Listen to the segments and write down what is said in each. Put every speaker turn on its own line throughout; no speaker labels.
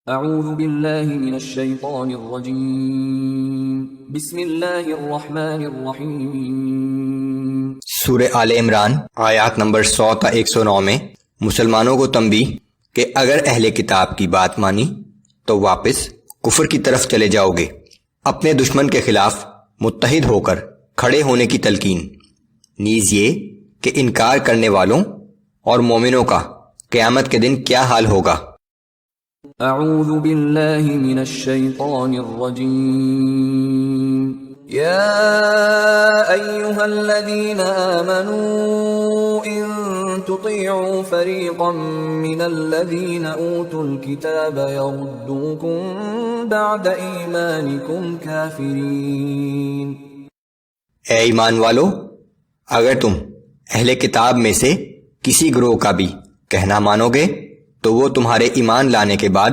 اعوذ باللہ من الشیطان الرجیم بسم اللہ الرحمن الرحیم۔
سورہ آل عمران آیات نمبر 100 تا 109 میں مسلمانوں کو تنبیہ کہ اگر اہل کتاب کی بات مانی تو واپس کفر کی طرف چلے جاؤ گے، اپنے دشمن کے خلاف متحد ہو کر کھڑے ہونے کی تلقین، نیز یہ کہ انکار کرنے والوں اور مومنوں کا قیامت کے دن کیا حال ہوگا۔
اعوذ باللہ من الشیطان الرجیم۔ یا ایہا الذین آمنوا ان تطیعوا فریقا من الذین اوتوا الکتاب یردوکم بعد ایمانکم کافرین۔
اے ایمان والو، اگر تم اہل کتاب میں سے کسی گروہ کا بھی کہنا مانو گے تو وہ تمہارے ایمان لانے کے بعد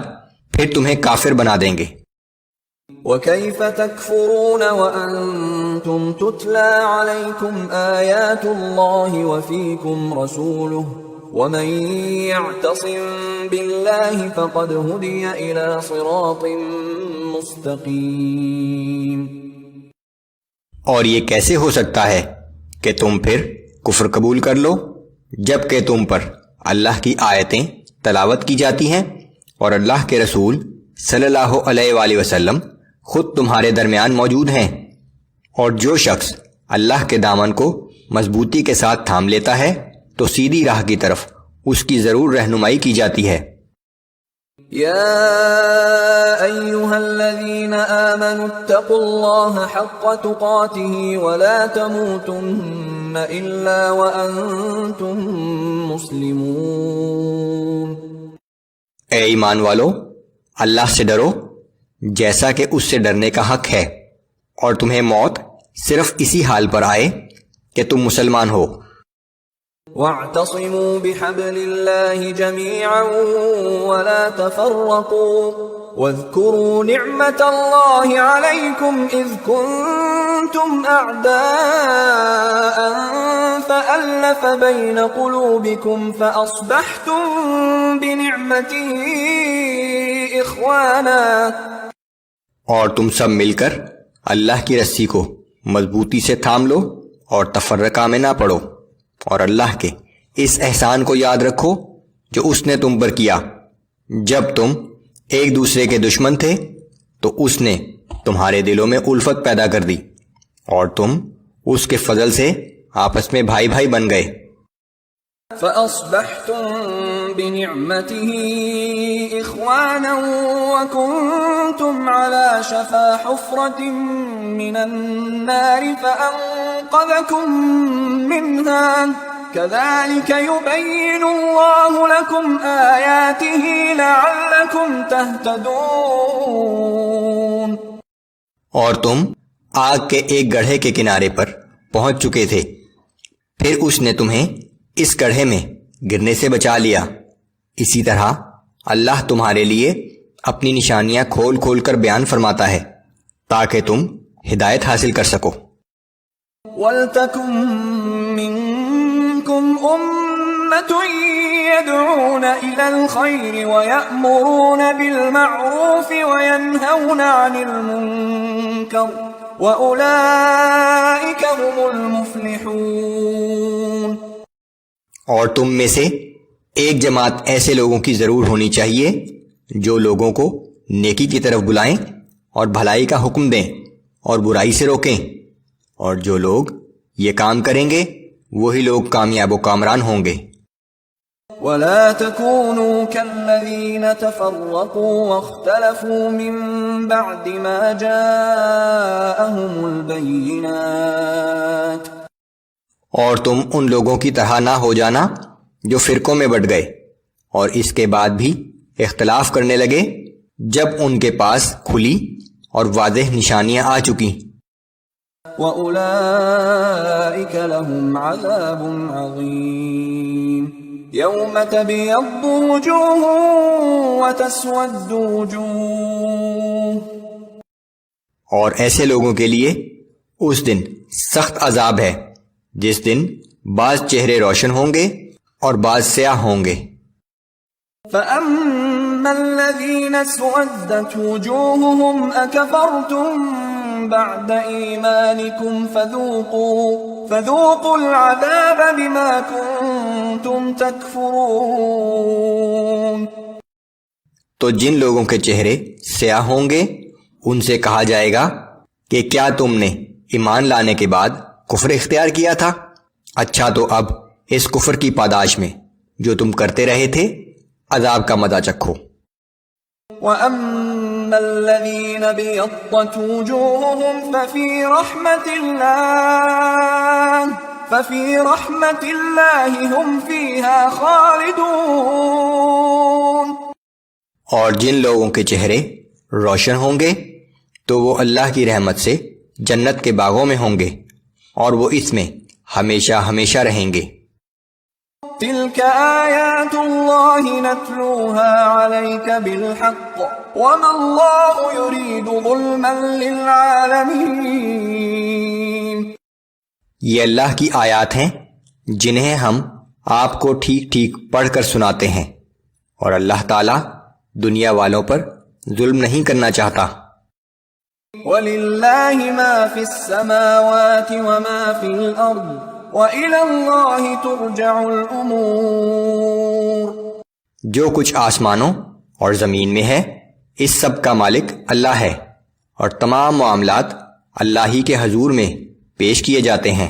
پھر تمہیں کافر بنا دیں گے۔
وَكَيْفَ تَكْفُرُونَ وَأَنْتُمْ تُتْلَى عَلَيْكُمْ آيَاتُ اللَّهِ وَفِيكُمْ رَسُولُهُ وَمَنْ يَعْتَصِمْ بِاللَّهِ فَقَدْ هُدِيَ إِلَى صِرَاطٍ مُسْتَقِيمٍ۔
اور یہ کیسے ہو سکتا ہے کہ تم پھر کفر قبول کر لو جبکہ تم پر اللہ کی آیتیں تلاوت کی جاتی ہیں اور اللہ کے رسول صلی اللہ علیہ وآلہ وسلم خود تمہارے درمیان موجود ہیں، اور جو شخص اللہ کے دامن کو مضبوطی کے ساتھ تھام لیتا ہے تو سیدھی راہ کی طرف اس کی ضرور رہنمائی کی جاتی ہے۔
یا ایہا الذین آمنوا اتقوا اللہ حق تقاتہ ولا تموتن الا وانتم مسلمون۔
اے ایمان والو، اللہ سے ڈرو جیسا کہ اس سے ڈرنے کا حق ہے، اور تمہیں موت صرف اسی حال پر آئے کہ تم مسلمان ہو۔
وَاعْتَصِمُوا بِحَبْلِ اللَّهِ جَمِيعًا وَلَا تَفَرَّقُوا وَاذْكُرُوا نِعْمَةَ اللَّهِ عَلَيْكُمْ إِذْ كُنْتُمْ أَعْدَاءً فَأَلَّفَ بَيْنَ قُلُوبِكُمْ فَأَصْبَحْتُمْ بِنِعْمَتِهِ إِخْوَانًا۔
اور تم سب مل کر اللہ کی رسی کو مضبوطی سے تھام لو اور تفرقہ میں نہ پڑو، اور اللہ کے اس احسان کو یاد رکھو جو اس نے تم پر کیا، جب تم ایک دوسرے کے دشمن تھے تو اس نے تمہارے دلوں میں الفت پیدا کر دی، اور تم اس کے فضل سے آپس میں بھائی بھائی بن گئے۔
فَأَصْبَحْتُمْ بِنِعْمَتِهِ إِخْوَانًا وَكُنْتُمْ عَلَى شَفَا حُفْرَةٍ مِّنَ النَّارِ فَأَنْقَذَكُمْ مِنْهَا كَذَلِكَ يُبَيِّنُ اللَّهُ لَكُمْ آيَاتِهِ لَعَلَّكُمْ تَهْتَدُونَ۔
اور تم آگ کے ایک گڑھے کے کنارے پر پہنچ چکے تھے، پھر اس نے تمہیں اس گڑھے میں گرنے سے بچا لیا۔ اسی طرح اللہ تمہارے لیے اپنی نشانیاں کھول کھول کر بیان فرماتا ہے تاکہ تم ہدایت حاصل کر سکو۔
وَلْتَكُن مِّنكُمْ أُمَّةٌ يَدْعُونَ إِلَى الْخَيْرِ وَيَأْمُرُونَ بِالْمَعْرُوفِ وَيَنْهَوْنَ عَنِ الْمُنكَرِ وَأُولَئِكَ هُمُ الْمُفْلِحُونَ۔
اور تم میں سے ایک جماعت ایسے لوگوں کی ضرور ہونی چاہیے جو لوگوں کو نیکی کی طرف بلائیں اور بھلائی کا حکم دیں اور برائی سے روکیں، اور جو لوگ یہ کام کریں گے وہی لوگ کامیاب و کامران ہوں گے۔
وَلَا تَكُونُوا كَالَّذِينَ تَفَرَّقُوا وَاخْتَلَفُوا مِن بَعْدِ مَا جَاءَهُمُ الْبَيِّنَاتُ۔
اور تم ان لوگوں کی طرح نہ ہو جانا جو فرقوں میں بٹ گئے اور اس کے بعد بھی اختلاف کرنے لگے جب ان کے پاس کھلی اور واضح نشانیاں آ چکی۔
وَأُولَئِكَ لَهُمْ عَذَابٌ عَظِيمٌ يَوْمَ تَبْيَضُّ وُجُوهٌ وَتَسْوَدُّ وُجُوهٌ۔
اور ایسے لوگوں کے لیے اس دن سخت عذاب ہے جس دن بعض چہرے روشن ہوں گے اور بعض سیاہ ہوں گے۔
فَأَمَّا وَأَمَّا الَّذِينَ اسْوَدَّتْ وُجُوهُهُمْ أَكَفَرْتُمْ بَعْدَ إِيمَانِكُمْ فَذُوقُوا الْعَذَابَ بِمَا كُنتُمْ تَكْفُرُونَ۔
تو جن لوگوں کے چہرے سیاہ ہوں گے ان سے کہا جائے گا کہ کیا تم نے ایمان لانے کے بعد کفر اختیار کیا تھا؟ اچھا تو اب اس کفر کی پاداش میں جو تم کرتے رہے تھے عذاب کا مزہ چکھو۔
وَأَمَّا الَّذِينَ ابْيَضَّتْ وُجُوهُهُمْ فَفِي رَحْمَةِ اللَّهِ هُمْ فِيهَا خَالِدُونَ۔
اور جن لوگوں کے چہرے روشن ہوں گے تو وہ اللہ کی رحمت سے جنت کے باغوں میں ہوں گے اور وہ اس میں ہمیشہ ہمیشہ رہیں گے۔
تِلْكَ آیات اللہ نتلوها علیک بالحق وما اللہ یرید ظلما للعالمین۔
یہ اللہ کی آیات ہیں جنہیں ہم آپ کو ٹھیک ٹھیک پڑھ کر سناتے ہیں اور اللہ تعالیٰ دنیا والوں پر ظلم نہیں کرنا چاہتا۔
وَلِلَّهِ مَا فِي السَّمَاوَاتِ وَمَا فِي الْأَرْضِ وَإِلَى اللَّهِ تُرْجَعُ الْأُمُورُ۔
جو کچھ آسمانوں اور زمین میں ہے اس سب کا مالک اللہ ہے اور تمام معاملات اللہ ہی کے حضور میں پیش کیے جاتے ہیں۔